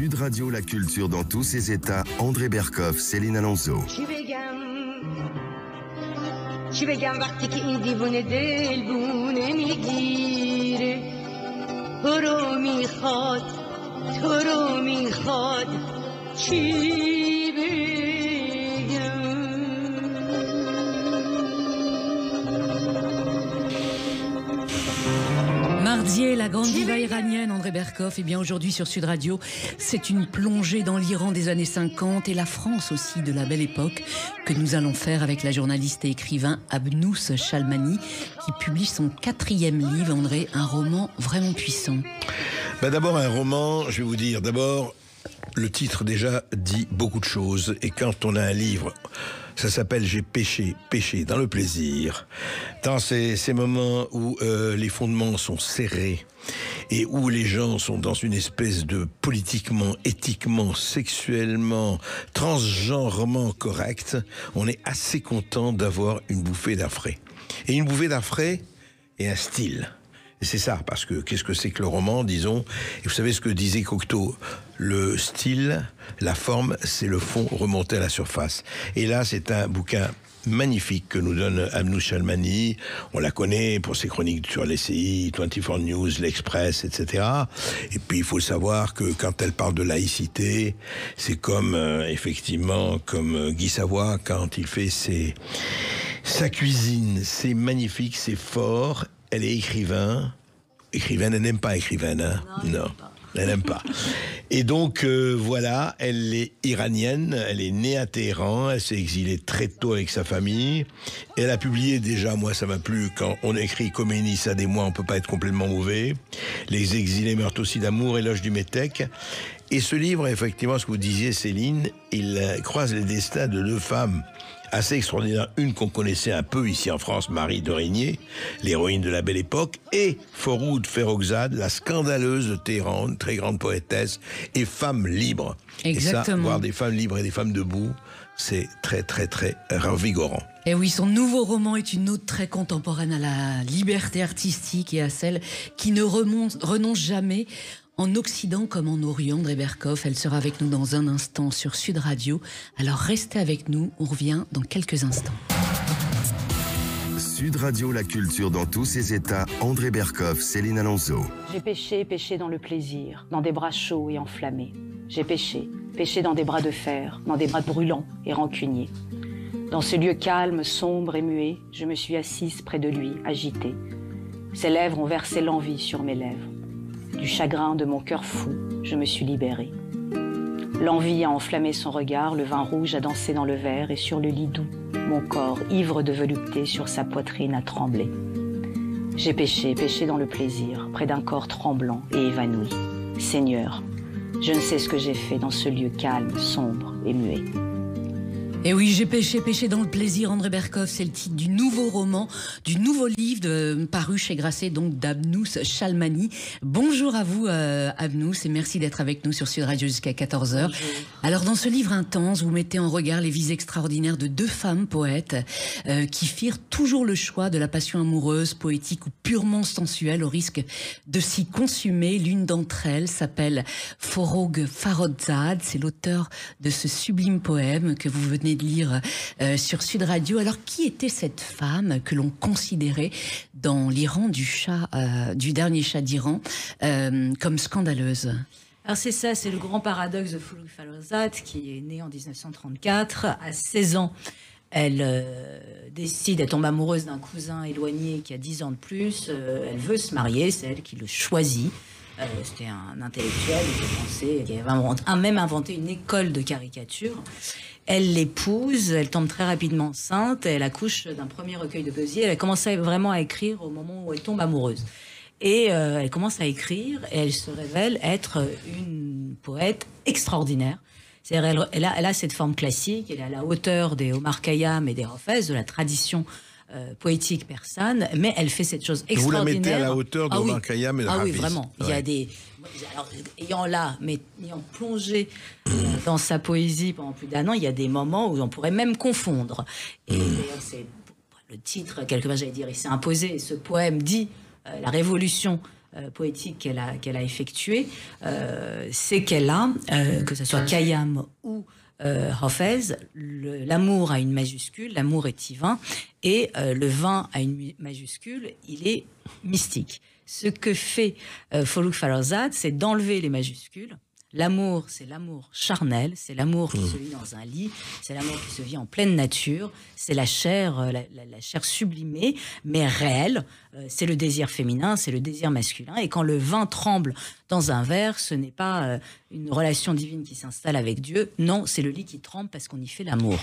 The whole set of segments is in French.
Sud Radio, la culture dans tous ses états. André Berkoff, Céline Alonso. چی بگم وقتی که این دیوونه دل بونه میگیره تو رو میخواد چی بگم. Mardier, la grande diva iranienne André Berkoff. Et bien aujourd'hui sur Sud Radio, c'est une plongée dans l'Iran des années 50 et la France aussi de la belle époque que nous allons faire avec la journaliste et écrivain Abnous Shalmani qui publie son 4e livre, André, un roman vraiment puissant. D'abord un roman, je vais vous dire, d'abord le titre déjà dit beaucoup de choses et quand on a un livre... Ça s'appelle « J'ai péché dans le plaisir ». Dans ces moments où les fondements sont serrés et où les gens sont dans une espèce de politiquement, éthiquement, sexuellement, transgenrement correct, on est assez content d'avoir une bouffée d'air frais. Et une bouffée d'air frais et un style. Et c'est ça, parce que qu'est-ce que c'est que le roman, disons. Et vous savez ce que disait Cocteau, le style, la forme, c'est le fond remonté à la surface. Et là, c'est un bouquin magnifique que nous donne Abnous Shalmani. On la connaît pour ses chroniques sur l'ECI, 24 News, l'Express, etc. Et puis, il faut savoir que quand elle parle de laïcité, c'est comme, effectivement, comme Guy Savoy, quand il fait sa cuisine. C'est magnifique, c'est fort. Elle est écrivaine, elle n'aime pas écrivaine, hein? Non, elle n'aime pas. Et donc, voilà, elle est iranienne, elle est née à Téhéran, elle s'est exilée très tôt avec sa famille. Et elle a publié déjà, moi ça m'a plu, quand on écrit Khomeini, ça des mois, on peut pas être complètement mauvais. Les exilés meurent aussi d'amour, éloge du métèque. Et ce livre, effectivement, ce que vous disiez, Céline, il croise les destins de 2 femmes assez extraordinaire, une qu'on connaissait un peu ici en France, Marie de Régnier, l'héroïne de la belle époque, et Forough Ferrokhzad, la scandaleuse de Téhéran, une très grande poétesse, et femme libre. Exactement. Et ça, voir des femmes libres et des femmes debout, c'est très très très revigorant. Et oui, son nouveau roman est une ode très contemporaine à la liberté artistique et à celle qui ne renonce jamais. En Occident comme en Orient, André Berkoff, elle sera avec nous dans un instant sur Sud Radio. Alors restez avec nous, on revient dans quelques instants. Sud Radio, la culture dans tous ses états. André Berkoff, Céline Alonso. J'ai péché dans le plaisir, dans des bras chauds et enflammés. J'ai péché dans des bras de fer, dans des bras brûlants et rancuniers. Dans ce lieu calme, sombre et muet, je me suis assise près de lui, agitée. Ses lèvres ont versé l'envie sur mes lèvres. Du chagrin de mon cœur fou, je me suis libérée. L'envie a enflammé son regard, le vin rouge a dansé dans le verre et sur le lit doux, mon corps, ivre de volupté, sur sa poitrine a tremblé. J'ai péché dans le plaisir, près d'un corps tremblant et évanoui. Seigneur, je ne sais ce que j'ai fait dans ce lieu calme, sombre et muet. Et oui, j'ai péché dans le plaisir, André Berkoff, c'est le titre du nouveau roman, du nouveau livre paru chez Grasset, donc d'Abnous Shalmani. Bonjour à vous, Abnous, et merci d'être avec nous sur Sud Radio jusqu'à 14h. Bonjour. Alors, dans ce livre intense, vous mettez en regard les vies extraordinaires de 2 femmes poètes qui firent toujours le choix de la passion amoureuse, poétique ou purement sensuelle, au risque de s'y consumer. L'une d'entre elles s'appelle Forough Ferrokhzad, c'est l'auteur de ce sublime poème que vous venez de lire sur Sud Radio. Alors, qui était cette femme que l'on considérait dans l'Iran du dernier Shah d'Iran comme scandaleuse? Alors c'est ça, c'est le grand paradoxe de Forough Ferrokhzad qui est née en 1934. À 16 ans, elle décide, elle tombe amoureuse d'un cousin éloigné qui a 10 ans de plus. Elle veut se marier, c'est elle qui le choisit. C'était un intellectuel qui avait même inventé une école de caricature. Elle l'épouse, elle tombe très rapidement enceinte, elle accouche d'un premier recueil de poésie. Elle a commencé vraiment à écrire au moment où elle tombe amoureuse. Et elle commence à écrire et elle se révèle être une poète extraordinaire. C'est-à-dire elle a cette forme classique, elle est à la hauteur des Omar Khayyam et des Hafez, de la tradition poétique persane, mais elle fait cette chose extraordinaire. Vous la mettez à la hauteur d'Omar Khayyam et de Hafez. Ah oui, vraiment. Ouais. Il y a des... Alors, ayant plongé dans sa poésie pendant plus d'1 an, il y a des moments où on pourrait même confondre. Et d'ailleurs, c'est le titre, quelque part, j'allais dire, il s'est imposé. Ce poème dit la révolution poétiques qu'elle a effectuées, c'est qu'elle a, que ce soit Khayyam ou Hafez, l'amour a une majuscule, l'amour est divin, et le vin a une majuscule, il est mystique. Ce que fait Forough Farrokhzad, c'est d'enlever les majuscules. L'amour, c'est l'amour charnel, c'est l'amour qui se vit dans un lit, c'est l'amour qui se vit en pleine nature, c'est la chair, la chair sublimée, mais réelle. C'est le désir féminin, c'est le désir masculin. Et quand le vin tremble dans un verre, ce n'est pas une relation divine qui s'installe avec Dieu. Non, c'est le lit qui tremble parce qu'on y fait l'amour.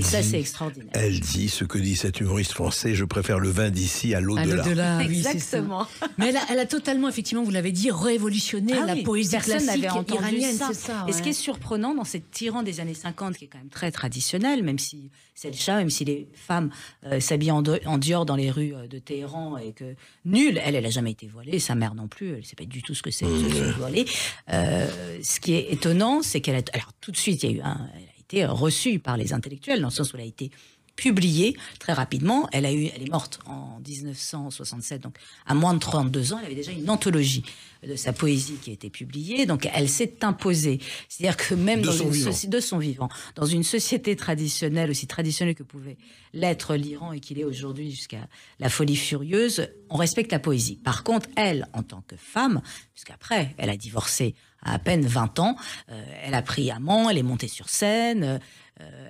Ça, c'est extraordinaire. Elle dit ce que dit cet humoriste français, je préfère le vin d'ici à l'au-delà. Oui, exactement. Mais elle a totalement, effectivement, vous l'avez dit, révolutionné la poésie classique iranienne. C'est ça. Et ce qui est surprenant dans cette Iran des années 50, qui est quand même très traditionnelle, même si c'est le chat, même si les femmes s'habillent en Dior dans les rues de Téhéran, et que nulle, elle a jamais été voilée, sa mère non plus, elle ne sait pas du tout ce que c'est se voiler. Ce qui est étonnant, c'est qu'elle a, alors tout de suite, elle a été reçue par les intellectuels, dans le sens où elle a été publiée très rapidement. Elle est morte en 1967, donc à moins de 32 ans. Elle avait déjà une anthologie de sa poésie qui a été publiée, donc elle s'est imposée. C'est-à-dire que même de son vivant, dans une société traditionnelle, aussi traditionnelle que pouvait l'être l'Iran et qu'il est aujourd'hui jusqu'à la folie furieuse, on respecte la poésie. Par contre, elle, en tant que femme, puisqu'après, elle a divorcé à peine 20 ans, elle a pris amant, elle est montée sur scène,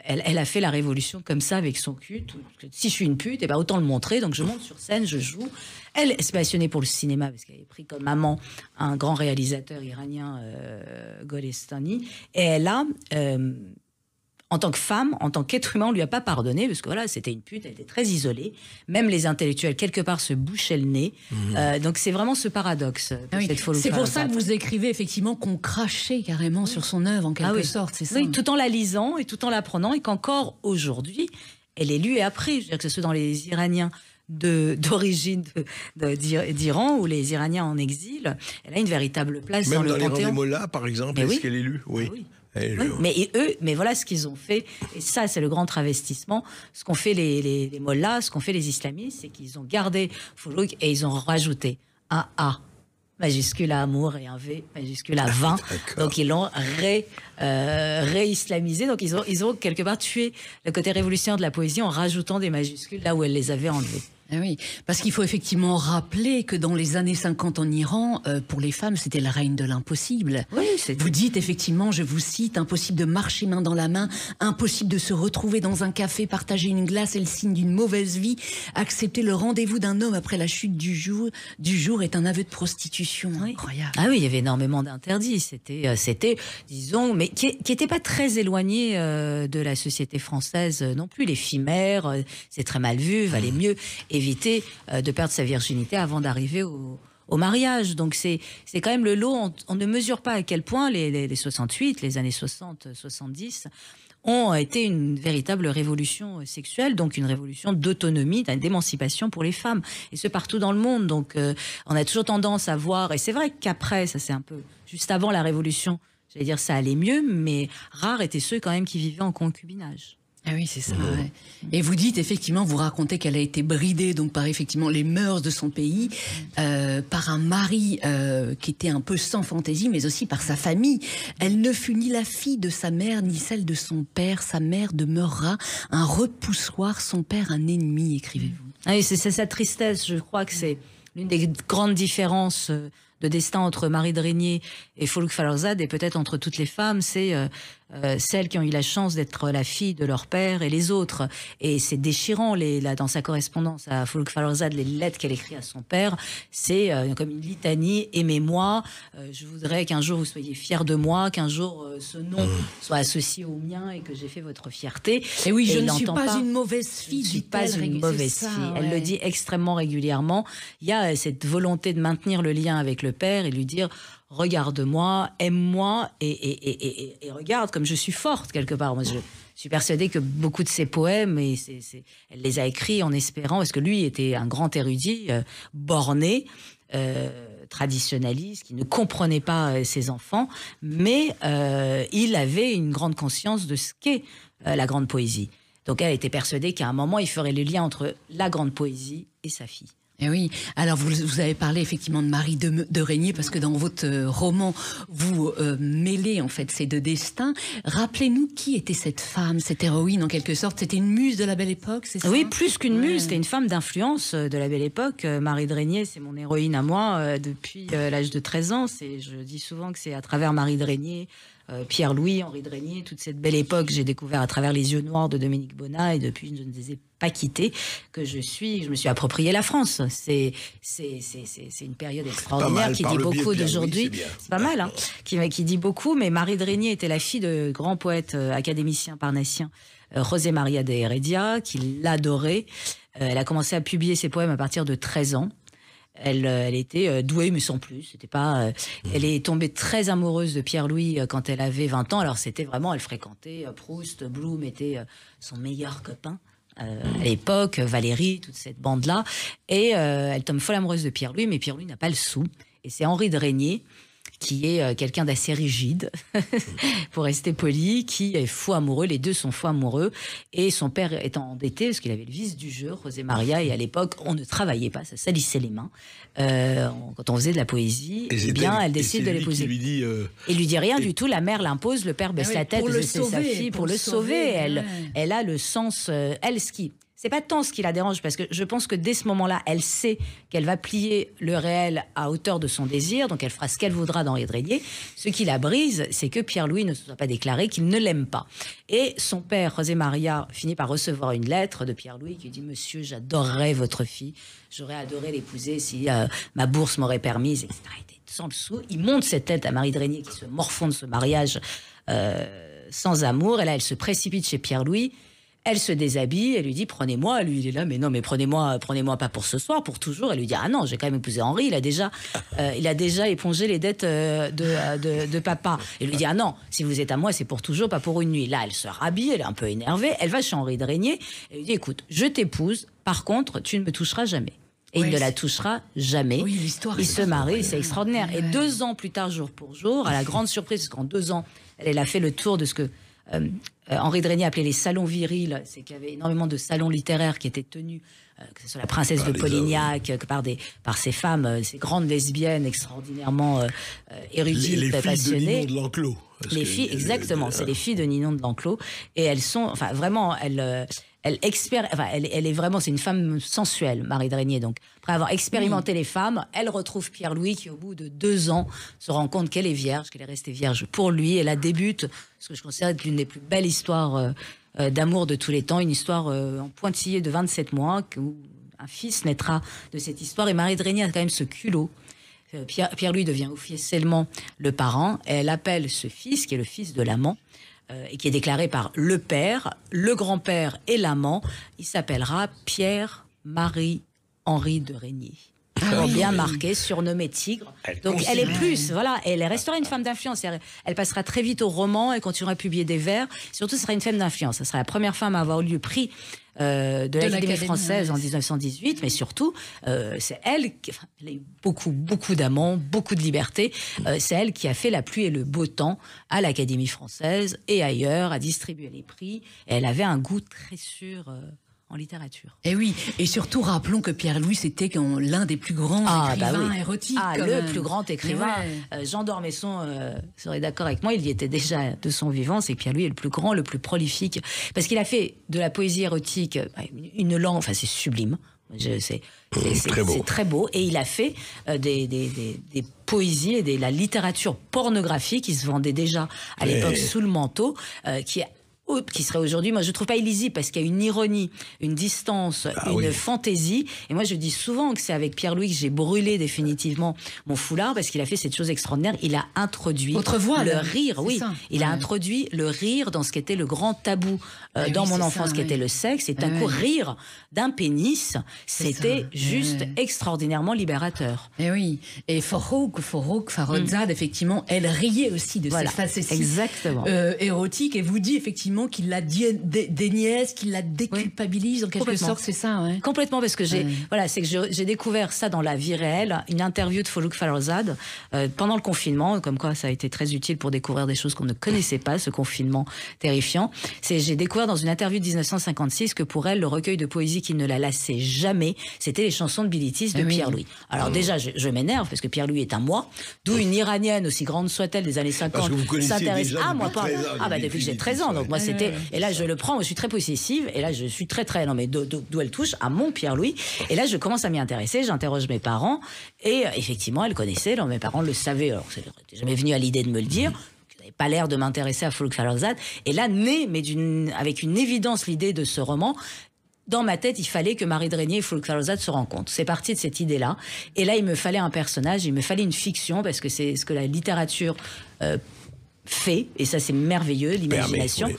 elle a fait la révolution comme ça avec son cul. Si je suis une pute, autant le montrer. Donc je monte sur scène, je joue. Elle s'est passionnée pour le cinéma parce qu'elle avait pris comme amant un grand réalisateur iranien, Golestani. Et elle a, en tant que femme, en tant qu'être humain, on lui a pas pardonné parce que voilà, c'était une pute, elle était très isolée. Même les intellectuels, quelque part, se bouchaient le nez. Donc c'est vraiment ce paradoxe. C'est pour ça que vous écrivez effectivement qu'on crachait carrément sur son œuvre en quelque sorte, c'est ça. Oui, tout en la lisant et tout en l'apprenant, et qu'encore aujourd'hui, elle est lue et apprise. Je veux dire que ce soit dans les Iraniens d'origine d'Iran ou les Iraniens en exil, elle a une véritable place même dans le panthéon. Même dans les rangs des mollahs, par exemple, est-ce qu'elle est lue? Oui. Mais voilà ce qu'ils ont fait, et ça c'est le grand travestissement, ce qu'ont fait les mollahs, ce qu'ont fait les islamistes, c'est qu'ils ont gardé Forough et ils ont rajouté un A majuscule à amour et un V majuscule à vin. Donc ils l'ont réislamisé. Donc ils ont quelque part tué le côté révolutionnaire de la poésie en rajoutant des majuscules là où elle les avait enlevées. Ah oui, parce qu'il faut effectivement rappeler que dans les années 50 en Iran, pour les femmes, c'était le règne de l'impossible. Oui, vous dites effectivement, je vous cite, impossible de marcher main dans la main, impossible de se retrouver dans un café, partager une glace est le signe d'une mauvaise vie, accepter le rendez-vous d'un homme après la chute du jour est un aveu de prostitution. Oui. Incroyable. Ah oui, il y avait énormément d'interdits. C'était, disons, mais qui n'étaient pas très éloignés de la société française non plus. Les phimères, c'est très mal vu, valait mieux éviter de perdre sa virginité avant d'arriver au mariage. Donc c'est quand même le lot. On ne mesure pas à quel point les 68, les années 60, 70 ont été une véritable révolution sexuelle, donc une révolution d'autonomie, d'émancipation pour les femmes, et ce partout dans le monde. Donc on a toujours tendance à voir, et c'est vrai qu'après, ça c'est un peu juste avant la révolution, j'allais dire ça allait mieux, mais rares étaient ceux quand même qui vivaient en concubinage. Ah oui, c'est ça. Ouais. Et vous dites effectivement, vous racontez qu'elle a été bridée donc par effectivement les mœurs de son pays, par un mari qui était un peu sans fantaisie, mais aussi par sa famille. Elle ne fut ni la fille de sa mère ni celle de son père. Sa mère demeurera un repoussoir, son père un ennemi, écrivez-vous. Ah oui, c'est sa tristesse. Je crois que c'est l'une des grandes différences de destin entre Marie de Régnier et Forough Farrokhzad, et peut-être entre toutes les femmes, c'est celles qui ont eu la chance d'être la fille de leur père et les autres. Et c'est déchirant, dans sa correspondance à Forough Farrokhzad, les lettres qu'elle écrit à son père, c'est comme une litanie. Aimez-moi, je voudrais qu'un jour vous soyez fiers de moi, qu'un jour ce nom soit associé au mien et que j'ai fait votre fierté. Et oui, je ne suis pas une mauvaise fille. Je ne suis pas une mauvaise fille. Elle le dit extrêmement régulièrement. Il y a cette volonté de maintenir le lien avec le père et lui dire: regarde-moi, aime-moi et regarde comme je suis forte quelque part. Moi, je suis persuadée que beaucoup de ses poèmes, elle les a écrits en espérant, parce que lui était un grand érudit, borné, traditionnaliste, qui ne comprenait pas ses enfants, mais il avait une grande conscience de ce qu'est la grande poésie. Donc elle était persuadée qu'à un moment, il ferait le lien entre la grande poésie et sa fille. Eh oui, alors vous avez parlé effectivement de Marie de Régnier, parce que dans votre roman, vous mêlez en fait ces deux destins. Rappelez-nous qui était cette femme, cette héroïne en quelque sorte. C'était une muse de la Belle Époque, c'est ça? Oui, plus qu'une muse, c'était une femme d'influence de la Belle Époque. Marie de Régnier, c'est mon héroïne à moi depuis l'âge de 13 ans. Je dis souvent que c'est à travers Marie de Régnier, Pierre-Louis, Henri de Régnier, toute cette belle époque, j'ai découvert à travers les yeux noirs de Dominique Bonnat, et depuis je ne les ai pas quittés, que je me suis approprié la France. C'est une période extraordinaire qui dit beaucoup d'aujourd'hui. C'est pas mal, hein, qui dit beaucoup. Mais Marie de Régnier était la fille de grands poètes académiciens parnassiens, José María de Heredia, qui l'adorait. Elle a commencé à publier ses poèmes à partir de 13 ans. Elle était douée, mais sans plus. C'était pas. Elle est tombée très amoureuse de Pierre-Louis quand elle avait 20 ans. Alors c'était vraiment, elle fréquentait Proust, Bloom était son meilleur copain à l'époque, Valérie, toute cette bande-là. Et elle tombe folle amoureuse de Pierre-Louis, mais Pierre-Louis n'a pas le sou. Et c'est Henri de Régnier, qui est quelqu'un d'assez rigide, pour rester poli, qui est fou amoureux. Les deux sont fous amoureux. Et son père étant endetté, parce qu'il avait le vice du jeu, José María, et à l'époque, on ne travaillait pas, ça salissait les mains. Quand on faisait de la poésie, eh bien, elle décide de l'épouser. Il lui dit rien du tout, la mère l'impose, le père baisse la tête, c'est sa fille, pour le sauver. Elle a le sens, c'est pas tant ce qui la dérange, parce que je pense que dès ce moment-là, elle sait qu'elle va plier le réel à hauteur de son désir, donc elle fera ce qu'elle voudra d'Henri de Régnier. Ce qui la brise, c'est que Pierre-Louis ne se soit pas déclaré qu'il ne l'aime pas. Et son père, José María, finit par recevoir une lettre de Pierre-Louis qui dit « Monsieur, j'adorerais votre fille, j'aurais adoré l'épouser si ma bourse m'aurait permise, etc. » Sans le sou, il montre cette lettre à Marie de Régnier qui se morfond de ce mariage sans amour, et là elle se précipite chez Pierre-Louis. Elle se déshabille, elle lui dit « Prenez-moi ». Lui, il est là « Mais non, mais prenez-moi pas pour ce soir, pour toujours ». Elle lui dit « Ah non, j'ai quand même épousé Henri, il a déjà épongé les dettes de papa ». Elle lui dit « Ah non, si vous êtes à moi, c'est pour toujours, pas pour une nuit ». Là, elle se rhabille, elle est un peu énervée, elle va chez Henri de Régnier, elle lui dit « Écoute, je t'épouse, par contre, tu ne me toucheras jamais ». Et il ne la touchera jamais. Oui, l'histoire. Il se marie, c'est extraordinaire. Et 2 ans plus tard, jour pour jour, à la grande surprise, parce qu'en 2 ans, elle a fait le tour de ce que Henri de Régnier appelait les salons virils, c'est qu'il y avait énormément de salons littéraires qui étaient tenus, que ce soit la princesse de Polignac, par ces femmes, ces grandes lesbiennes extraordinairement érudites, les passionnées. Les filles de Ninon de l'Enclos. Les filles, exactement, c'est les filles de Ninon de l'Enclos. Et elles sont, enfin vraiment, elle est vraiment, c'est une femme sensuelle, Marie de Régnier. Donc, après avoir expérimenté les femmes, elle retrouve Pierre-Louis qui, au bout de 2 ans, se rend compte qu'elle est vierge, qu'elle est restée vierge pour lui. Et là débute ce que je considère être l'une des plus belles histoires d'amour de tous les temps, une histoire en pointillé de 27 mois, où un fils naîtra de cette histoire. Et Marie de Régnier a quand même ce culot. Pierre-Louis devient officiellement le parent. Et elle appelle ce fils, qui est le fils de l'amant, et qui est déclaré par le père, le grand-père et l'amant. Il s'appellera Pierre-Marie-Henri de Régnier. Bien marqué, surnommé Tigre. Donc elle est plus, voilà, elle restera une femme d'influence. Elle passera très vite au roman, elle continuera à publier des vers. Surtout, ce sera une femme d'influence. Ce sera la première femme à avoir eu le prix de l'Académie française en 1918, mais surtout, c'est elle qui a eu beaucoup d'amants, beaucoup de liberté. C'est elle qui a fait la pluie et le beau temps à l'Académie française et ailleurs, a distribué les prix. Et elle avait un goût très sûr en littérature. Et oui, et surtout rappelons que Pierre-Louis c'était l'un des plus grands écrivains érotiques. Le plus grand écrivain. Jean d'Ormesson serait d'accord avec moi, il y était déjà de son vivant, c'est que Pierre-Louis est le plus grand, le plus prolifique, parce qu'il a fait de la poésie érotique une langue, enfin c'est sublime. C'est très beau. Et il a fait des poésies et la littérature pornographique qui se vendait déjà à l'époque sous le manteau, qui serait aujourd'hui, moi je trouve pas illisible parce qu'il y a une ironie, une distance, fantaisie. Et moi je dis souvent que c'est avec Pierre-Louis que j'ai brûlé définitivement mon foulard, parce qu'il a fait cette chose extraordinaire. Il a introduit le rire, il a introduit le rire dans ce qui était le grand tabou dans mon enfance, qui était le sexe. Et d'un coup, rire d'un pénis, c'était juste extraordinairement libérateur. Et oui. Et Faroukzad, effectivement, elle riait aussi de cette facette érotique, et vous dit effectivement finalement qui la déniaise, qui la déculpabilise en quelque sorte, c'est ça, ouais. Complètement, parce que c'est que j'ai découvert ça dans la vie réelle, une interview de Foulouk Farrokhzad pendant le confinement, comme quoi ça a été très utile pour découvrir des choses qu'on ne connaissait pas, ce confinement terrifiant. J'ai découvert dans une interview de 1956 que pour elle, le recueil de poésie qui ne la lassait jamais, c'était les chansons de Bilitis de Pierre-Louis. Alors déjà, je m'énerve parce que Pierre-Louis est un moi, d'où une Iranienne, aussi grande soit-elle, des années 50, s'intéresse à moi. Depuis que j'ai 13 ans. Donc moi, c'était... Et là, je le prends, je suis très possessive, et là, je suis très... Non, mais d'où elle touche à mon Pierre-Louis. Et là, je commence à m'y intéresser, j'interroge mes parents, et effectivement, elle connaissait, alors mes parents le savaient, alors ça n'était jamais venu à l'idée de me le dire, je n'avais pas l'air de m'intéresser à Foulouk Farrokhzad. Et là, avec une évidence l'idée de ce roman. Dans ma tête, il fallait que Marie Dreynier et Foulouk Farrokhzad se rencontrent. C'est parti de cette idée-là. Et là, il me fallait un personnage, il me fallait une fiction, parce que c'est ce que la littérature fait, et ça c'est merveilleux, l'imagination,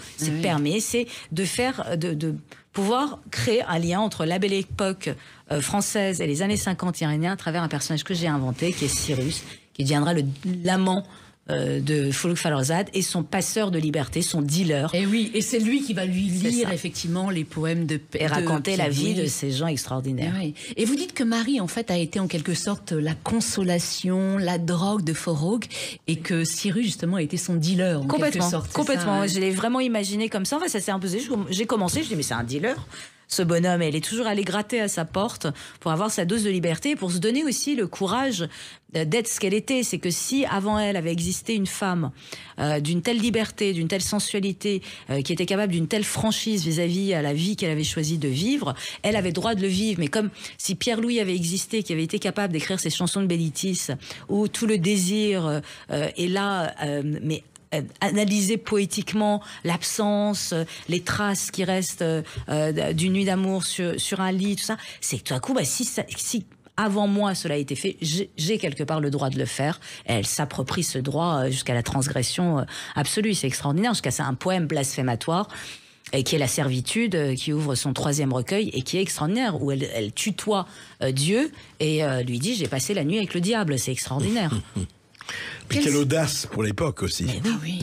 permet, c'est de faire, de pouvoir créer un lien entre la belle époque française et les années 50 iraniennes à travers un personnage que j'ai inventé, qui est Cyrus, qui deviendra l'amant de Foulouk Farrokhzad et son passeur de liberté, son dealer. Et oui, et c'est lui qui va lui lire effectivement les poèmes et raconter la vie de ces gens extraordinaires. Et vous dites que Marie, en fait, a été en quelque sorte la consolation, la drogue de Foulouk, et que Cyrus, justement, a été son dealer, en quelque sorte. Complètement. Je l'ai vraiment imaginé comme ça. Enfin, ça s'est imposé. J'ai commencé, je dis, mais c'est un dealer, ce bonhomme. Et elle est toujours allée gratter à sa porte pour avoir sa dose de liberté, pour se donner aussi le courage d'être ce qu'elle était. C'est que si avant elle avait existé une femme d'une telle liberté, d'une telle sensualité, qui était capable d'une telle franchise vis-à-vis à la vie qu'elle avait choisi de vivre, elle avait droit de le vivre. Mais comme si Pierre-Louis avait existé, qui avait été capable d'écrire ces chansons de Bilitis, où tout le désir est là, mais analyser poétiquement l'absence, les traces qui restent d'une nuit d'amour sur un lit, tout ça, c'est que tout à coup, si avant moi cela a été fait, j'ai quelque part le droit de le faire. Et elle s'approprie ce droit jusqu'à la transgression absolue. C'est extraordinaire, jusqu'à un poème blasphématoire, et qui est La Servitude, qui ouvre son 3e recueil, et qui est extraordinaire, où elle tutoie Dieu et lui dit « J'ai passé la nuit avec le diable ». C'est extraordinaire. Puis quelle audace pour l'époque aussi.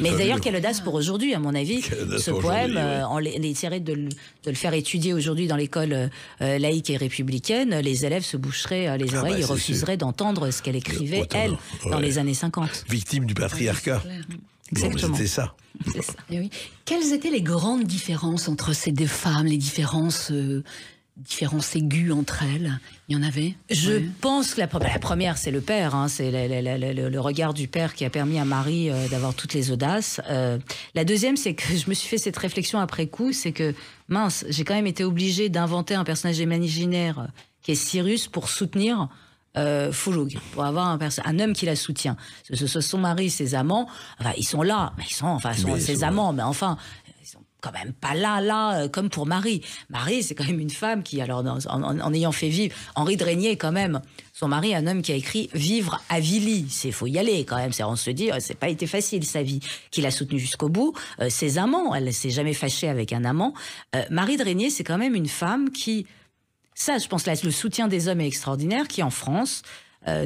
Mais d'ailleurs, quelle audace pour aujourd'hui, à mon avis. Ce poème, on essaierait de le faire étudier aujourd'hui dans l'école laïque et républicaine. Les élèves se boucheraient les oreilles et refuseraient d'entendre ce qu'elle écrivait, elle, dans les années 50. Victime du patriarcat. Exactement. C'était ça. C'est ça. Et oui. Quelles étaient les grandes différences entre ces deux femmes, les différences aiguës entre elles? Il y en avait? Je pense que la première, c'est le père. C'est le regard du père qui a permis à Marie d'avoir toutes les audaces. La deuxième, c'est que je me suis fait cette réflexion après coup, c'est que, mince, j'ai quand même été obligée d'inventer un personnage imaginaire qui est Cyrus pour soutenir Foulouk, pour avoir un homme qui la soutient. Ce sont son mari, ses amants, enfin, ils sont là, mais ils sont ses amants, mais enfin... quand même pas là, comme pour Marie. Marie, c'est quand même une femme qui, alors, en ayant fait vivre Henri Dreynier, quand même, son mari, un homme qui a écrit Vivre à Villy. Faut y aller, quand même. On se dit, c'est pas été facile, sa vie. Qui l'a soutenue jusqu'au bout. Ses amants, elle s'est jamais fâchée avec un amant. Marie Dreynier, c'est quand même une femme qui, ça, je pense, là, le soutien des hommes est extraordinaire, qui, en France,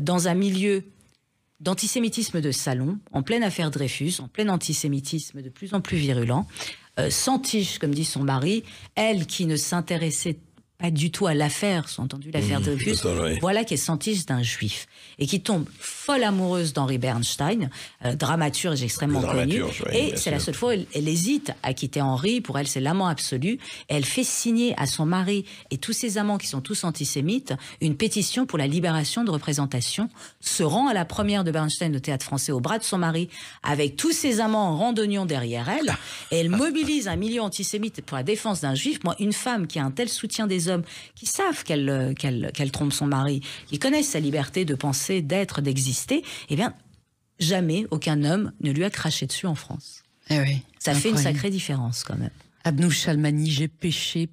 dans un milieu d'antisémitisme de salon, en pleine affaire Dreyfus, en plein antisémitisme de plus en plus virulent, s'entiche, comme dit son mari, elle qui ne s'intéressait pas du tout à l'affaire, sous-entendu l'affaire Dreyfus, voilà qu'elle s'entiche d'un juif et qui tombe folle amoureuse d'Henri Bernstein, dramaturge extrêmement connu, et c'est la seule fois où elle hésite à quitter Henri. Pour elle, c'est l'amant absolu, et elle fait signer à son mari et tous ses amants qui sont tous antisémites une pétition pour la libération de représentation, se rend à la première de Bernstein au Théâtre Français au bras de son mari, avec tous ses amants en randonnion derrière elle, et elle mobilise un milieu antisémite pour la défense d'un juif. Moi, une femme qui a un tel soutien des hommes, qui savent qu'elle trompe son mari, qui connaissent sa liberté de penser, d'être, d'exister, eh bien, jamais aucun homme ne lui a craché dessus en France. Ça fait une sacrée différence, quand même. Abnouche Chalmany, J'ai péché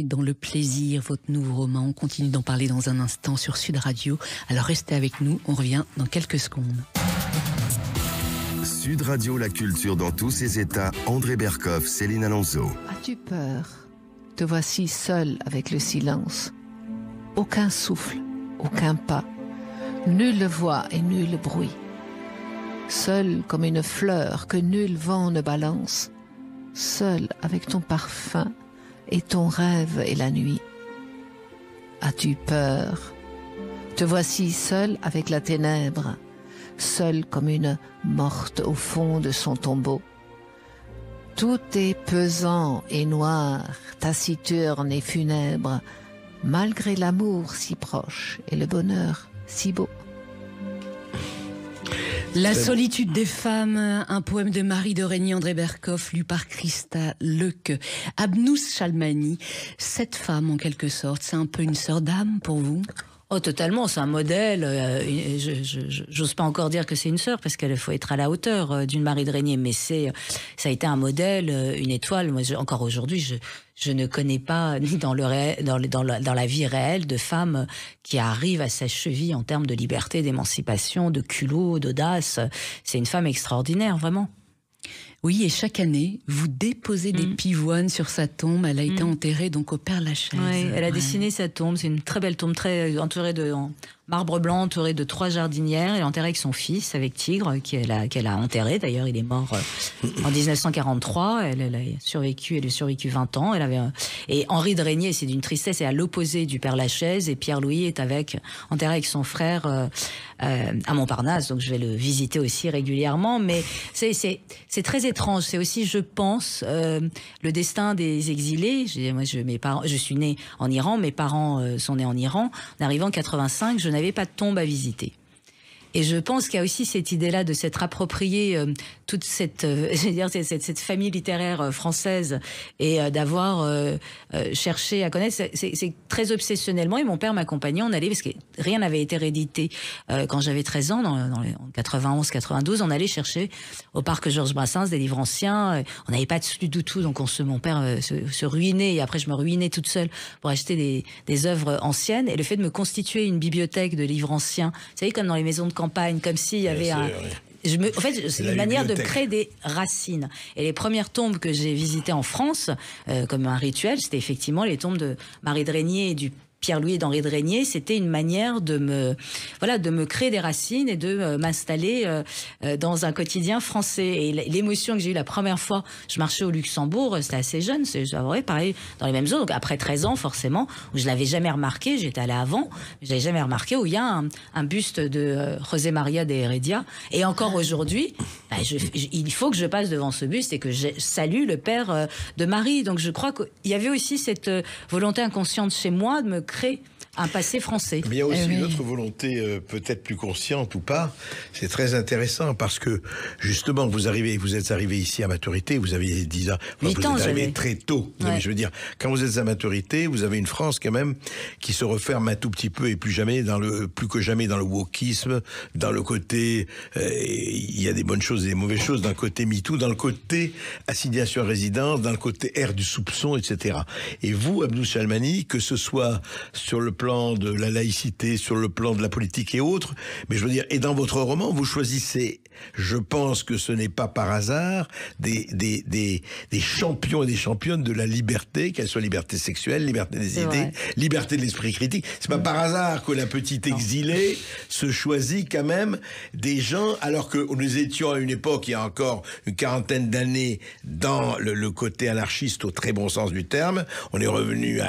dans le plaisir, votre nouveau roman. On continue d'en parler dans un instant sur Sud Radio. Alors restez avec nous, on revient dans quelques secondes. Sud Radio, la culture dans tous ses états. André Berkoff, Céline Alonso. As-tu peur? Te voici seul avec le silence. Aucun souffle, aucun pas, nulle voix et nul bruit. Seul comme une fleur que nul vent ne balance, seul avec ton parfum et ton rêve et la nuit. As-tu peur? Te voici seul avec la ténèbre, seul comme une morte au fond de son tombeau. Tout est pesant et noir, taciturne et funèbre, malgré l'amour si proche et le bonheur si beau. La solitude des femmes, un poème de Marie de Régnier, André Berkoff, lu par Christa Leucke. Abnous Shalmani, cette femme en quelque sorte, c'est un peu une sœur d'âme pour vous? Oh, totalement, c'est un modèle. J'ose pas encore dire que c'est une sœur, parce qu'il faut être à la hauteur d'une Marie de Régnier, mais ça a été un modèle, une étoile. Moi, encore aujourd'hui, je ne connais pas, ni dans la vie réelle, de femmes qui arrivent à sa cheville en termes de liberté, d'émancipation, de culot, d'audace. C'est une femme extraordinaire, vraiment. Oui, et chaque année, vous déposez des pivoines sur sa tombe. Elle a été enterrée donc au Père-Lachaise. Oui, elle a dessiné sa tombe. C'est une très belle tombe, très entourée en marbre blanc, entourée de 3 jardinières. Elle est enterrée avec son fils, avec Tigre, qu'elle a enterré. D'ailleurs, il est mort en 1943. Elle a survécu 20 ans. Et Henri de Régnier, c'est d'une tristesse, est à l'opposé du Père-Lachaise. Et Pierre-Louis est enterré avec son frère à Montparnasse. Donc je vais le visiter aussi régulièrement. Mais c'est très étrange. C'est aussi, je pense, le destin des exilés. Je suis née en Iran. Mes parents sont nés en Iran. En arrivant en 85, je n'avais pas de tombe à visiter. Et je pense qu'il y a aussi cette idée-là de s'être approprié toute cette famille littéraire française et d'avoir cherché à connaître. C'est très obsessionnellement. Et mon père m'accompagnait. On allait, parce que rien n'avait été réédité quand j'avais 13 ans, en 91-92. On allait chercher au parc Georges Brassens des livres anciens. On n'avait pas de sous du tout, donc mon père se ruinait. Et après, je me ruinais toute seule pour acheter des œuvres anciennes. Et le fait de me constituer une bibliothèque de livres anciens, vous savez, comme dans les maisons de campagne, comme s'il y avait en fait, c'est une manière de créer des racines. Et les premières tombes que j'ai visitées en France, comme un rituel, c'était effectivement les tombes de Marie de Régnier et du Pierre-Louis et d'Henri de Régnier. C'était une manière de me créer des racines et de m'installer dans un quotidien français. Et l'émotion que j'ai eue la première fois, je marchais au Luxembourg, c'était assez jeune, pareil, dans les mêmes zones, donc après 13 ans forcément, où je l'avais jamais remarqué, j'étais allée avant, mais je l'avais jamais remarqué, où il y a un buste de José María de Heredia. Et encore aujourd'hui, il faut que je passe devant ce buste et que je salue le père de Marie. Donc je crois qu'il y avait aussi cette volonté inconsciente chez moi de me créer un passé français. Mais il y a aussi une autre volonté, peut-être plus consciente ou pas. C'est très intéressant parce que, justement, vous êtes arrivé ici à maturité, vous aviez 10 ans. Vous êtes arrivé très tôt. Ouais. Mais je veux dire, quand vous êtes à maturité, vous avez une France quand même qui se referme un tout petit peu et plus que jamais dans le wokisme, dans le côté, il y a des bonnes choses et des mauvaises choses, d'un côté MeToo, dans le côté assignation à résidence, dans le côté ère du soupçon, etc. Et vous, Abnous Shalmani, que ce soit sur le plan de la laïcité, sur le plan de la politique et autres, mais je veux dire, et dans votre roman, vous choisissez, je pense que ce n'est pas par hasard, des champions et des championnes de la liberté, qu'elle soit liberté sexuelle, liberté des idées, liberté de l'esprit critique. C'est pas par hasard que la petite exilée se choisit quand même des gens, alors que nous étions à une époque, il y a encore une quarantaine d'années, dans le côté anarchiste au très bon sens du terme. On est revenu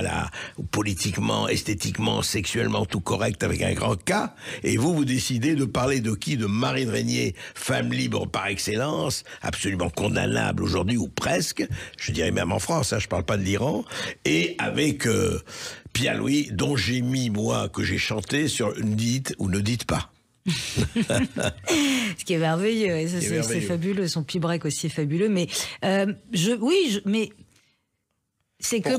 politiquement, esthétiquement, sexuellement tout correct avec un grand K, et vous décidez de parler de qui? De Marie de Régnier, femme libre par excellence, absolument condamnable aujourd'hui, ou presque, je dirais même en France, je parle pas de l'Iran, et avec Pierre-Louis, dont j'ai mis, moi, que j'ai chanté sur « Dites ou ne dites pas ». Ce qui est merveilleux, et ça, c'est fabuleux, son pibrec aussi est fabuleux, mais mais c'est que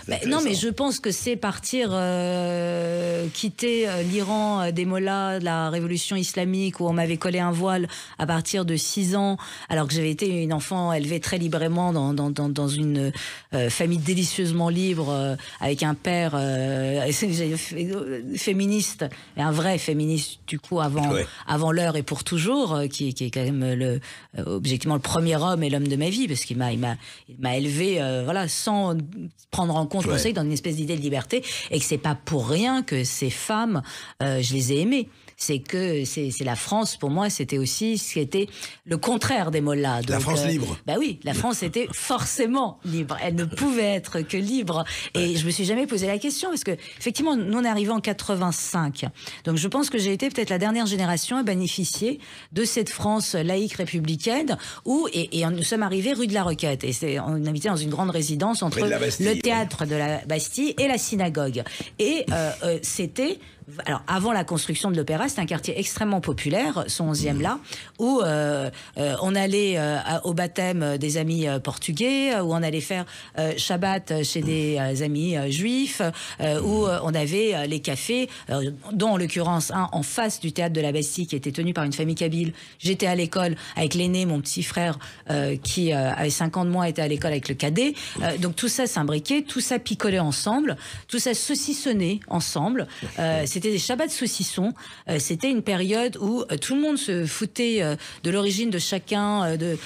mais je pense que c'est partir quitter l'Iran des mollahs, de la révolution islamique, où on m'avait collé un voile à partir de 6 ans, alors que j'avais été une enfant élevée très librement dans une famille délicieusement libre, avec un père féministe, et un vrai féministe du coup avant l'heure et pour toujours, qui est quand même objectivement le premier homme et l'homme de ma vie, parce qu'il m'a élevé sans prendre en compte dans une espèce d'idée de liberté, et que c'est pas pour rien que ces femmes, je les ai aimées. c'est que c'est la France, pour moi, c'était aussi ce qui était le contraire des mollahs. La France libre. Bah oui, la France était forcément libre. Elle ne pouvait être que libre. Et je me suis jamais posé la question, parce que effectivement, nous on est arrivés en 85. Donc je pense que j'ai été peut-être la dernière génération à bénéficier de cette France laïque républicaine et nous sommes arrivés rue de la Roquette. Et on habitait dans une grande résidence entre le théâtre de la Bastille et la synagogue. Et c'était... Alors, avant la construction de l'Opéra, c'était un quartier extrêmement populaire, ce 11e là, où on allait au baptême des amis portugais, où on allait faire Shabbat chez des amis juifs, où on avait les cafés, dont en l'occurrence un en face du théâtre de la Bastille qui était tenu par une famille kabyle. J'étais à l'école avec l'aîné, mon petit frère qui avait 5 ans de moins, était à l'école avec le cadet. Donc tout ça s'imbriquait, tout ça picolait ensemble, tout ça saucissonnait ensemble. C'était des Shabbats saucissons. C'était une période où tout le monde se foutait de l'origine de chacun, de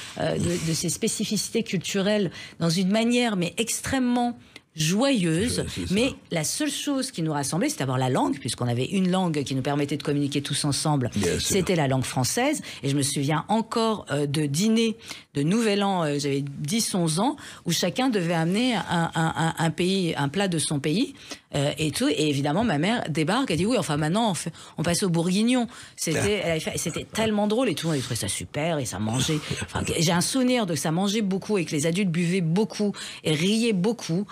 ses spécificités culturelles, dans une manière mais extrêmement joyeuse, mais la seule chose qui nous rassemblait, c'était d'abord la langue, puisqu'on avait une langue qui nous permettait de communiquer tous ensemble, c'était la langue française. Et je me souviens encore de dîner de Nouvel An, j'avais 10-11 ans, où chacun devait amener un plat de son pays, et tout. Et évidemment, ma mère débarque, elle dit oui, enfin maintenant on passe au bourguignon. C'était tellement drôle, et tout le monde trouvait ça super, et ça mangeait. Enfin, j'ai un souvenir de que ça mangeait beaucoup, et que les adultes buvaient beaucoup, et riaient beaucoup.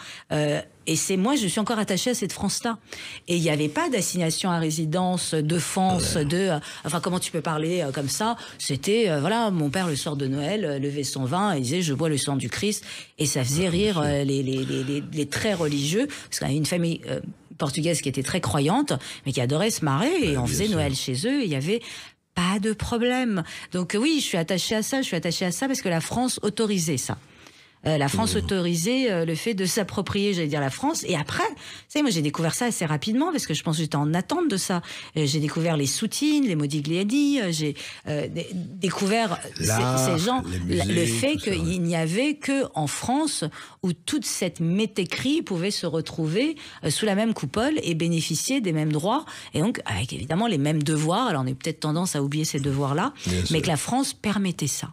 Et moi, je suis encore attachée à cette France-là. Et il n'y avait pas d'assignation à résidence, d'offense, enfin, comment tu peux parler comme ça? C'était, voilà, mon père, le soir de Noël, levait son vin et disait, je bois le sang du Christ. Et ça faisait rire les très religieux. Parce qu'on avait une famille portugaise qui était très croyante, mais qui adorait se marrer. Et on faisait Noël chez eux. Et il y avait pas de problème. Donc oui, je suis attachée à ça. Je suis attachée à ça parce que la France autorisait ça. La France autorisait le fait de s'approprier, j'allais dire, la France. Et après, vous savez, moi j'ai découvert ça assez rapidement, parce que je pense que j'étais en attente de ça. J'ai découvert les Soutines, les Modigliani, j'ai découvert ces gens, le fait qu'il n'y avait que en France où toute cette métaiquerie pouvait se retrouver sous la même coupole et bénéficier des mêmes droits, et donc avec évidemment les mêmes devoirs. Alors on a peut-être tendance à oublier ces devoirs-là, mais que la France permettait ça.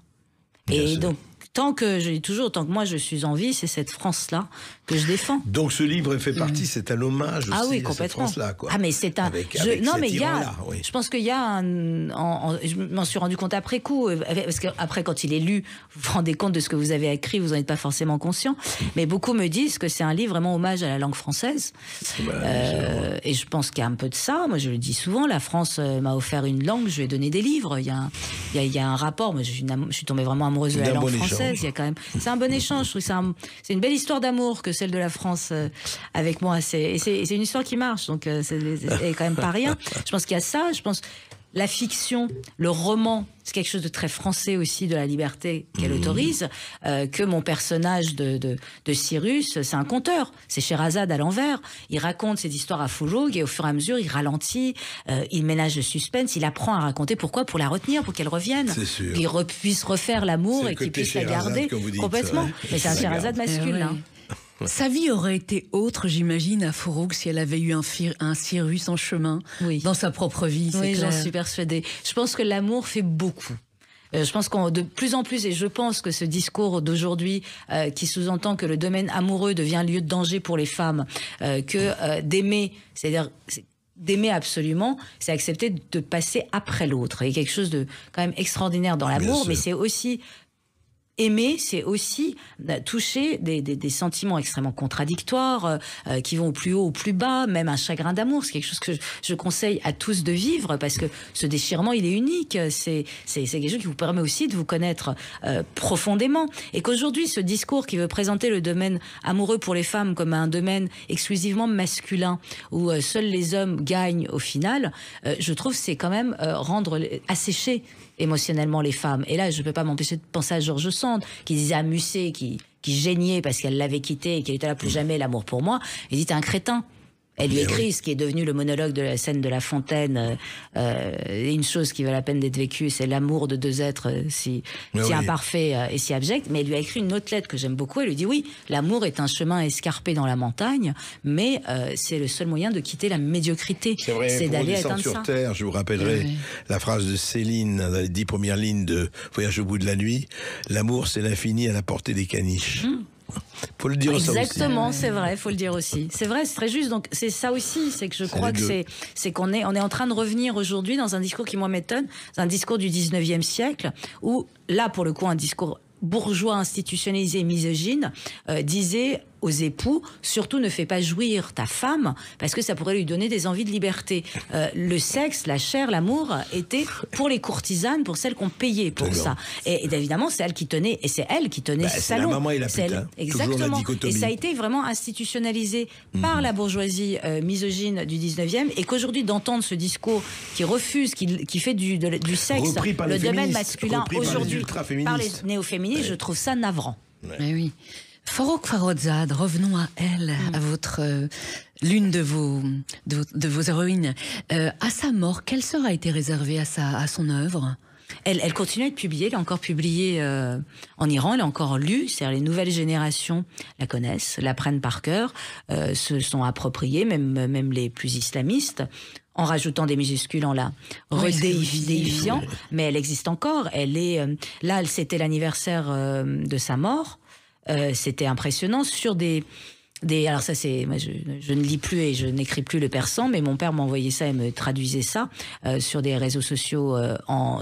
Et donc, tant que moi je suis en vie, c'est cette France-là que je défends. Donc ce livre fait partie, c'est un hommage aussi à cette France-là, quoi. Ah mais c'est un... non mais il y a... Oui. Je pense qu'il y a je m'en suis rendu compte après coup, parce qu'après quand il est lu, vous vous rendez compte de ce que vous avez écrit, vous n'en êtes pas forcément conscient, mais beaucoup me disent que c'est un livre vraiment hommage à la langue française. Et je pense qu'il y a un peu de ça. Moi je le dis souvent, la France m'a offert une langue, je lui ai donné des livres. Il y a un rapport. Moi je suis tombée vraiment amoureuse de la langue française. Il y a quand même, c'est un bon échange. Je trouve que c'est une belle histoire d'amour que celle de la France avec moi. C'est une histoire qui marche, donc c'est quand même pas rien. Je pense qu'il y a ça. Je pense la fiction, le roman, c'est quelque chose de très français aussi, de la liberté qu'elle autorise. Que mon personnage de Cyrus, c'est un conteur. C'est Scheherazade à l'envers. Il raconte cette histoire à Fouloug et au fur et à mesure, il ralentit, il ménage le suspense, il apprend à raconter. Pourquoi? Pour la retenir, pour qu'elle revienne. C'est sûr. Qu'il puisse refaire l'amour et qu'il puisse la garder complètement. Mais c'est un Scheherazade masculin. Sa vie aurait été autre, j'imagine, à Fourouk, si elle avait eu un Cyrus en chemin dans sa propre vie. Oui, j'en suis persuadée. Je pense que l'amour fait beaucoup. Je pense qu'on de plus en plus, et je pense que ce discours d'aujourd'hui qui sous-entend que le domaine amoureux devient lieu de danger pour les femmes, que d'aimer, c'est-à-dire d'aimer absolument, c'est accepter de passer après l'autre. Il y a quelque chose de quand même extraordinaire dans l'amour, mais c'est aussi... Aimer, c'est aussi toucher des sentiments extrêmement contradictoires qui vont au plus haut, au plus bas, même un chagrin d'amour. C'est quelque chose que je conseille à tous de vivre, parce que ce déchirement, il est unique. C'est quelque chose qui vous permet aussi de vous connaître profondément. Et qu'aujourd'hui, ce discours qui veut présenter le domaine amoureux pour les femmes comme un domaine exclusivement masculin, où seuls les hommes gagnent au final, je trouve que c'est quand même assécher émotionnellement les femmes. Et là, je ne peux pas m'empêcher de penser à George Sand, qui disait à Musset, qui geignait parce qu'elle l'avait quitté et qu'elle était là plus jamais, l'amour pour moi. Il dit, t'es un crétin. Elle lui écrit ce qui est devenu le monologue de la scène de La Fontaine. Une chose qui vaut la peine d'être vécue, c'est l'amour de deux êtres si imparfaits et si abjects. Mais elle lui a écrit une autre lettre que j'aime beaucoup. Elle lui dit oui, l'amour est un chemin escarpé dans la montagne, mais c'est le seul moyen de quitter la médiocrité. C'est vrai, c'est d'aller atteindre sur ça. Terre, je vous rappellerai la phrase de Céline dans les 10 premières lignes de Voyage au bout de la nuit. L'amour, c'est l'infini à la portée des caniches. Faut le dire. Exactement, c'est vrai, faut le dire aussi. C'est vrai, c'est très juste. Donc c'est ça aussi, c'est que je crois que c'est qu'on est en train de revenir aujourd'hui dans un discours qui moi m'étonne, un discours du 19e siècle où là pour le coup un discours bourgeois institutionnalisé misogyne disait aux époux, surtout ne fais pas jouir ta femme parce que ça pourrait lui donner des envies de liberté. Le sexe, la chair, l'amour était pour les courtisanes, pour celles qu'on payait pour ça. Et évidemment, c'est elle qui tenait, et c'est elle qui tenait ce salon. La maman et la putain. Exactement. Et ça a été vraiment institutionnalisé par la bourgeoisie misogyne du 19e, et qu'aujourd'hui d'entendre ce discours qui refuse, qui fait du sexe le domaine masculin aujourd'hui par les néo-féministes, je trouve ça navrant. Mais oui. Farouk Farrokhzad, revenons à elle, à votre l'une de vos héroïnes. À sa mort, quel sort a été réservé à son œuvre ? Elle continue à être publiée, elle est encore publiée en Iran, elle est encore lue, c'est-à-dire les nouvelles générations la connaissent, la prennent par cœur, se sont appropriées, même les plus islamistes, en rajoutant des minuscules, en la redéifiant, mais elle existe encore. Elle est là, c'était l'anniversaire de sa mort. C'était impressionnant sur des alors ça c'est, moi je ne lis plus et je n'écris plus le persan, mais mon père m'envoyait ça et me traduisait ça sur des réseaux sociaux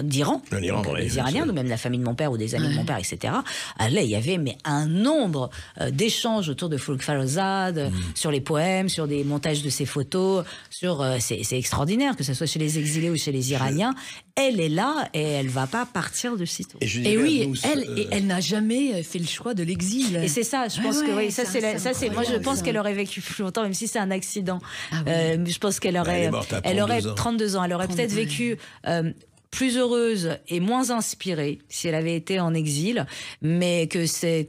d'Iran, les Iraniens, ou même la famille de mon père ou des amis de mon père, etc. Là il y avait un nombre d'échanges autour de Farouk Farrokhzad, sur les poèmes, sur des montages de ses photos, c'est extraordinaire que ce soit chez les exilés ou chez les Iraniens. Elle est là et elle va pas partir de sitôt. Et oui, elle n'a jamais fait le choix de l'exil. Et c'est ça, je pense que oui, ça c'est moi je pense qu'elle aurait vécu plus longtemps, même si c'est un accident. Je pense qu'elle aurait 32 ans. Elle aurait peut-être vécu plus heureuse et moins inspirée si elle avait été en exil, mais que c'est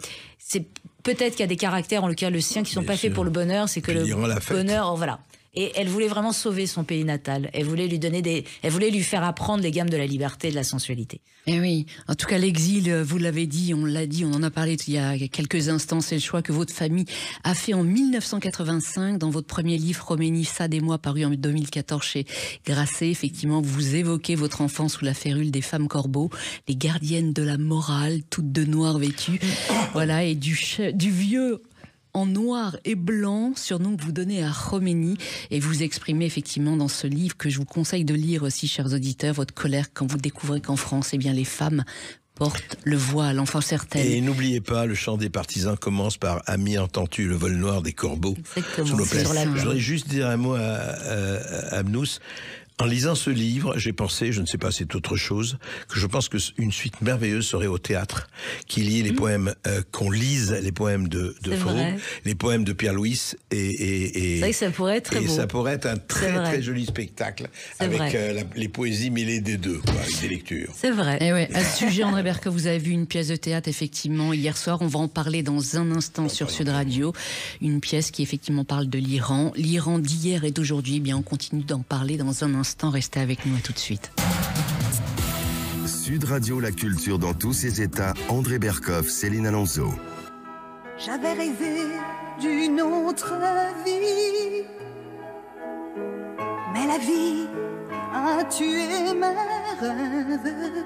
peut-être qu'il y a des caractères, en le cas le sien, qui sont pas faits pour le bonheur, c'est que le bonheur, voilà. Et elle voulait vraiment sauver son pays natal. Elle voulait lui faire apprendre les gammes de la liberté et de la sensualité. Et oui, en tout cas l'exil, vous l'avez dit, on en a parlé il y a quelques instants, c'est le choix que votre famille a fait en 1985 dans votre premier livre Roménie, Sade et moi, paru en 2014 chez Grasset. Effectivement, vous évoquez votre enfance sous la férule des femmes corbeaux, les gardiennes de la morale, toutes de noir vêtues, voilà, et du vieux en noir et blanc, surnom que vous donnez à Roménie, et vous exprimez effectivement dans ce livre que je vous conseille de lire aussi, chers auditeurs, votre colère quand vous découvrez qu'en France, eh bien, les femmes portent le voile, enfin certaines. Et n'oubliez pas, le chant des partisans commence par « Ami, entends-tu le vol noir des corbeaux ?» Sur nos places. Je voudrais juste dire un mot à Abnous. En lisant ce livre, j'ai pensé, je ne sais pas, c'est autre chose, que je pense qu'une suite merveilleuse serait au théâtre, qu'il y ait les poèmes, qu'on lise les poèmes de Farouk, les poèmes de Pierre-Louis, c'est vrai que ça pourrait être très beau. Ça pourrait être un très joli spectacle, avec les poésies mêlées des deux, avec des lectures. C'est vrai. Et ouais, à ce sujet, André Berkoff, vous avez vu une pièce de théâtre, effectivement, hier soir. On va en parler dans un instant sur Sud Radio. Une pièce qui, effectivement, parle de l'Iran. L'Iran d'hier et d'aujourd'hui, eh bien, on continue d'en parler dans un instant. Restez avec nous, à tout de suite. Sud Radio, la culture dans tous ses états. André Berkoff, Céline Alonso. J'avais rêvé d'une autre vie, mais la vie a tué mes rêves.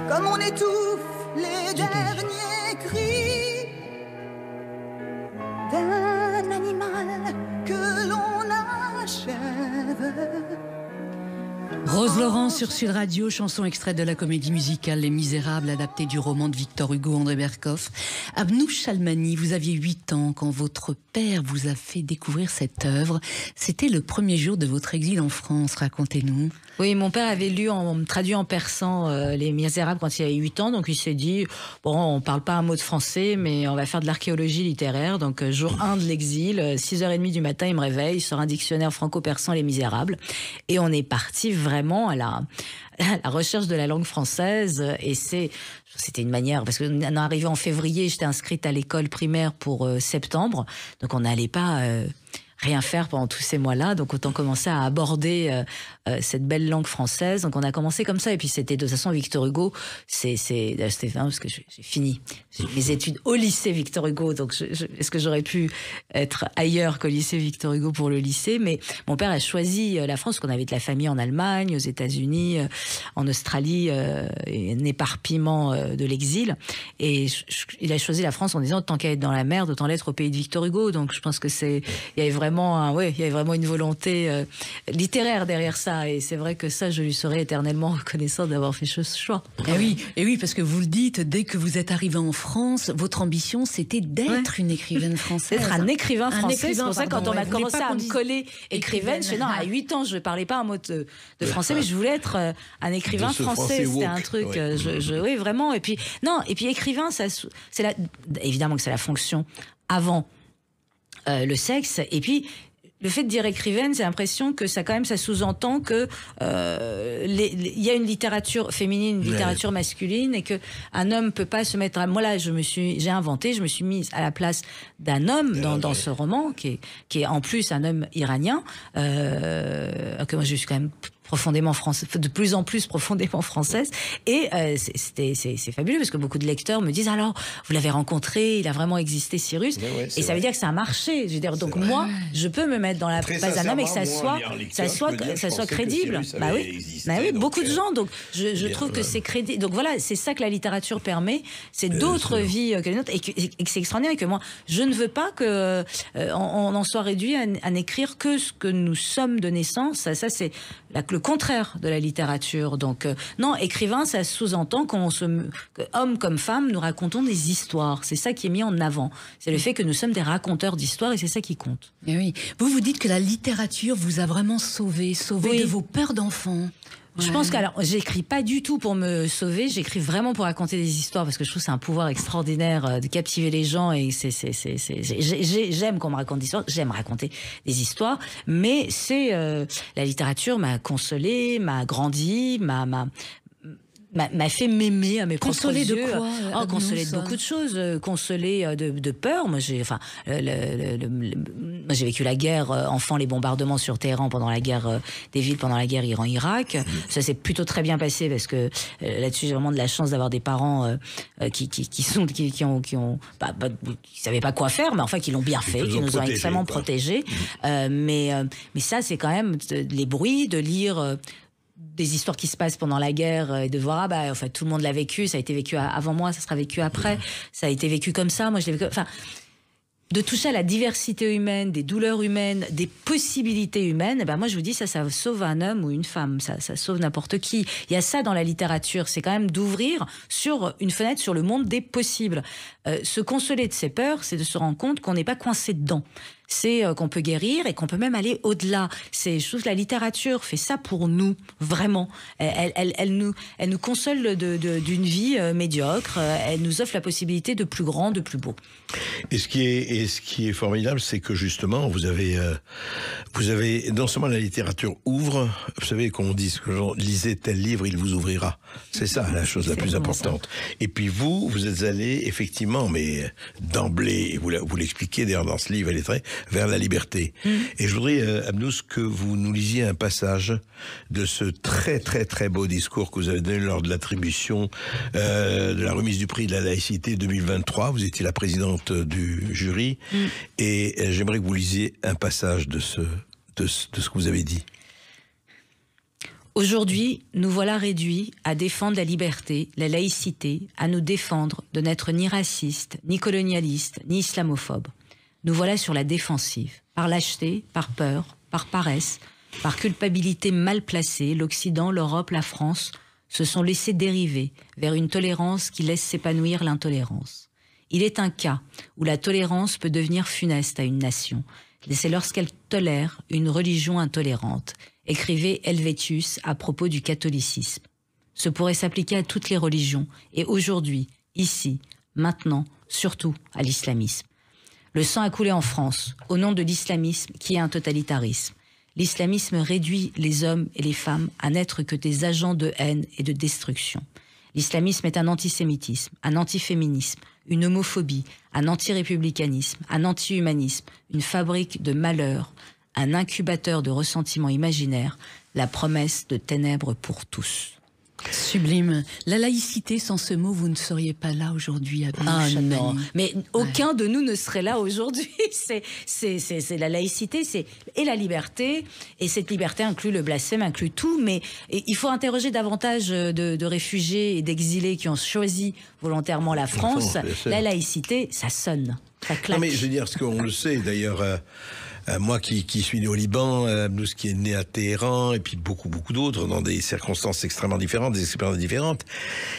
Comme on étouffe les derniers cris d'un animal que l'on achève. Rose Laurent sur Sud Radio, chanson extraite de la comédie musicale Les Misérables, adaptée du roman de Victor Hugo, André Berkoff. Abnous Chalmani, vous aviez 8 ans quand votre père vous a fait découvrir cette œuvre. C'était le premier jour de votre exil en France, racontez-nous. Oui, mon père avait traduit en persan Les Misérables quand il avait 8 ans, donc il s'est dit, bon, on parle pas un mot de français, mais on va faire de l'archéologie littéraire. Donc jour 1 de l'exil, 6h30 du matin, il me réveille, il sort un dictionnaire franco-persan Les Misérables, et on est parti vraiment la recherche de la langue française. Et c'était une manière, parce qu'on est arrivé en février, j'étais inscrite à l'école primaire pour septembre, donc on n'allait pas rien faire pendant tous ces mois-là, donc autant commencer à aborder cette belle langue française. Donc on a commencé comme ça, et puis c'était de toute façon Victor Hugo, c'était parce que j'ai fini mes études au lycée Victor Hugo, donc est-ce que j'aurais pu être ailleurs qu'au lycée Victor Hugo pour le lycée? Mais mon père a choisi la France, parce qu'on avait de la famille en Allemagne, aux États-Unis, en Australie, et un éparpillement de l'exil, et il a choisi la France en disant tant qu'à être dans la merde, autant l'être au pays de Victor Hugo. Donc je pense que il y avait vraiment une volonté littéraire derrière ça, et c'est vrai que ça, je lui serai éternellement reconnaissant d'avoir fait ce choix. Et oui, parce que vous le dites, dès que vous êtes arrivé en France, votre ambition, c'était d'être une écrivaine française. D'être un écrivain français. C'est pour ça que quand on a commencé à me coller écrivaine, je dis non, à 8 ans, je ne parlais pas un mot de français, mais je voulais être un écrivain français. C'était un truc, oui, vraiment. Et puis écrivain, évidemment que c'est la fonction avant le sexe, et puis le fait de dire écrivaine, j'ai l'impression que ça sous-entend que il y a une littérature féminine, une littérature masculine, et que un homme peut pas se mettre. Moi là, je me suis mise à la place d'un homme dans ce roman, qui est en plus un homme iranien, que moi je suis quand même profondément française, de plus en plus profondément française, et c'est fabuleux, parce que beaucoup de lecteurs me disent alors vous l'avez rencontré, il a vraiment existé, Cyrus, et ça veut dire que ça a marché. Je veux dire, donc moi je peux me mettre dans la place d'un homme et que ça soit crédible. Bah oui, beaucoup de gens. Donc je trouve que c'est crédible. Donc voilà, c'est ça que la littérature permet, c'est d'autres vies que les nôtres, et que c'est extraordinaire, et que moi je ne veux pas que on en soit réduit à n'écrire que ce que nous sommes de naissance. Ça c'est le contraire de la littérature. Donc non, écrivain, ça sous-entend que hommes comme femmes, nous racontons des histoires. C'est ça qui est mis en avant. C'est le fait que nous sommes des raconteurs d'histoires, et c'est ça qui compte. Et oui. Vous dites que la littérature vous a vraiment sauvé de vos peurs d'enfant. Je pense j'écris pas du tout pour me sauver, j'écris vraiment pour raconter des histoires, parce que je trouve que c'est un pouvoir extraordinaire de captiver les gens, et j'aime qu'on me raconte des histoires, j'aime raconter des histoires, mais la littérature m'a consolée, m'a grandi, m'a fait m'aimer à mes propres yeux. Consolée de quoi? Consolée de beaucoup de choses. Consolée de peur. Moi, j'ai vécu la guerre, enfant, les bombardements sur Téhéran pendant la guerre des villes, pendant la guerre Iran-Irak. Ça s'est plutôt très bien passé, parce que là-dessus, j'ai vraiment de la chance d'avoir des parents qui savaient pas quoi faire, mais enfin, qui l'ont bien fait, qui nous ont extrêmement protégés. Mais ça, c'est quand même les bruits, de lire des histoires qui se passent pendant la guerre, et de voir en fait tout le monde l'a vécu, ça a été vécu avant moi, ça sera vécu après, ça a été vécu comme ça, moi je l'ai vécu, enfin de toucher à la diversité humaine, des douleurs humaines, des possibilités humaines, moi je vous dis ça sauve un homme ou une femme, ça sauve n'importe qui. Il y a ça dans la littérature, c'est quand même d'ouvrir sur une fenêtre sur le monde des possibles. Se consoler de ses peurs, c'est de se rendre compte qu'on n'est pas coincé dedans. C'est qu'on peut guérir, et qu'on peut même aller au-delà. Je trouve que la littérature fait ça pour nous, vraiment. Elle nous console d'une vie médiocre. Elle nous offre la possibilité de plus grand, de plus beau. Et ce qui est formidable, c'est que justement, vous avez non seulement la littérature ouvre, vous savez qu'on dit que lisez tel livre, il vous ouvrira. C'est ça la chose la plus importante. Ça. Et puis vous êtes allé effectivement, mais d'emblée, et vous l'expliquez d'ailleurs dans ce livre, elle est très vers la liberté. Et je voudrais, Abnous, que vous nous lisiez un passage de ce très très très beau discours que vous avez donné lors de l'attribution de la remise du prix de la laïcité 2023. Vous étiez la présidente du jury, et j'aimerais que vous lisiez un passage de ce que vous avez dit. Aujourd'hui, nous voilà réduits à défendre la liberté, la laïcité, à nous défendre de n'être ni racistes, ni colonialistes, ni islamophobes. Nous voilà sur la défensive. Par lâcheté, par peur, par paresse, par culpabilité mal placée, l'Occident, l'Europe, la France se sont laissés dériver vers une tolérance qui laisse s'épanouir l'intolérance. Il est un cas où la tolérance peut devenir funeste à une nation. C'est lorsqu'elle tolère une religion intolérante, écrivait Helvétius à propos du catholicisme. Ce pourrait s'appliquer à toutes les religions, et aujourd'hui, ici, maintenant, surtout à l'islamisme. Le sang a coulé en France, au nom de l'islamisme qui est un totalitarisme. L'islamisme réduit les hommes et les femmes à n'être que des agents de haine et de destruction. L'islamisme est un antisémitisme, un antiféminisme, une homophobie, un antirépublicanisme, un anti-humanisme, une fabrique de malheur, un incubateur de ressentiments imaginaires, la promesse de ténèbres pour tous. Sublime. La laïcité, sans ce mot, vous ne seriez pas là aujourd'hui à non, mais aucun de nous ne serait là aujourd'hui. C'est la laïcité, et la liberté, et cette liberté inclut le blasphème, inclut tout, mais il faut interroger davantage de réfugiés et d'exilés qui ont choisi volontairement la France. La laïcité, ça sonne, ça claque. Non mais je veux dire, ce qu'on le sait d'ailleurs... moi qui suis né au Liban, Abnous qui est né à Téhéran, et puis beaucoup d'autres dans des circonstances extrêmement différentes, des expériences différentes.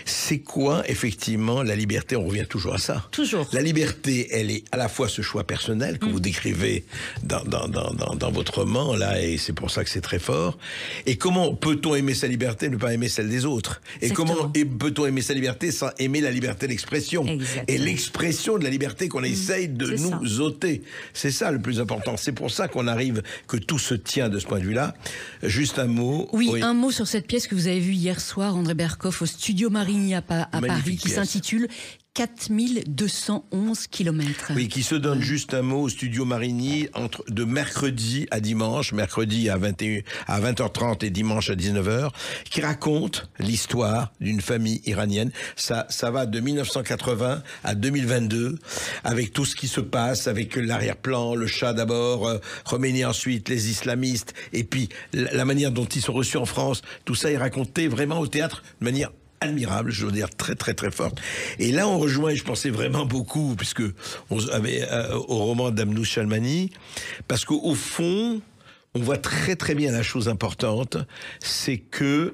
C'est quoi effectivement la liberté? On revient toujours à ça. Toujours. La liberté, elle est à la fois ce choix personnel que vous décrivez dans votre roman là, et c'est pour ça que c'est très fort. Et comment peut-on aimer sa liberté et ne pas aimer celle des autres? Et Exactement. comment peut-on aimer sa liberté sans aimer la liberté d'expression? Et l'expression de la liberté qu'on essaye de nous ôter. C'est ça le plus important. C'est pour ça qu'on arrive, que tout se tient de ce point de vue-là. Juste un mot. Oui, un mot sur cette pièce que vous avez vue hier soir, André Berkoff, au Studio Marigny à Paris, qui s'intitule 4211 kilomètres. Oui, qui se donne juste un mot au Studio Marigny de mercredi à dimanche, mercredi à 20h30 et dimanche à 19h, qui raconte l'histoire d'une famille iranienne. Ça va de 1980 à 2022, avec tout ce qui se passe, avec l'arrière-plan, le Shah d'abord, Khomeini ensuite, les islamistes, et puis la manière dont ils sont reçus en France. Tout ça est raconté vraiment au théâtre de manière admirable, je veux dire très très très forte. Et là on rejoint, et je pensais vraiment beaucoup, puisque on avait au roman d'Abnous Chalmani, parce qu'au fond on voit très très bien la chose importante, c'est que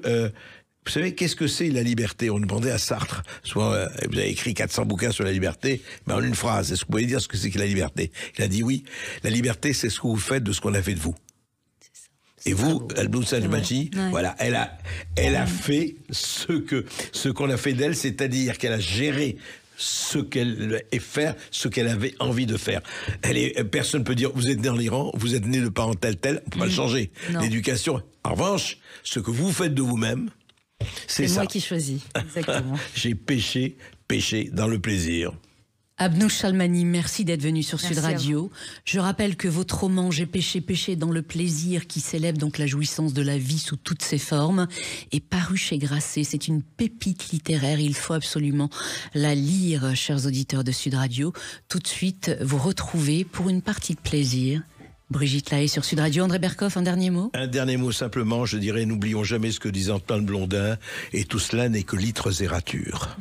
vous savez, qu'est-ce que c'est la liberté? On demandait à Sartre, soit vous avez écrit 400 bouquins sur la liberté, mais en une phrase, est-ce que vous pouvez dire ce que c'est que la liberté? Il a dit oui, la liberté c'est ce que vous faites de ce qu'on a fait de vous. Et vous, Abnous Chalmani, voilà, elle a fait ce qu'on a fait d'elle, c'est-à-dire qu'elle a géré ce qu'elle est faire, ce qu'elle avait envie de faire. Personne ne peut dire, vous êtes né en Iran, vous êtes né de parents tel, on peut pas le changer. L'éducation. En revanche, ce que vous faites de vous-même, c'est ça. moi qui choisis, exactement. J'ai péché dans le plaisir. Abnous Chalmani, merci d'être venu sur Merci Sud Radio. Je rappelle que votre roman J'ai péché dans le plaisir, qui célèbre donc la jouissance de la vie sous toutes ses formes, est paru chez Grasset. C'est une pépite littéraire, il faut absolument la lire, chers auditeurs de Sud Radio. Tout de suite, vous retrouvez pour une partie de plaisir Brigitte Lahaie sur Sud Radio. André Berkoff, un dernier mot? Un dernier mot simplement, je dirais, n'oublions jamais ce que disait Antoine Blondin, et tout cela n'est que littérature.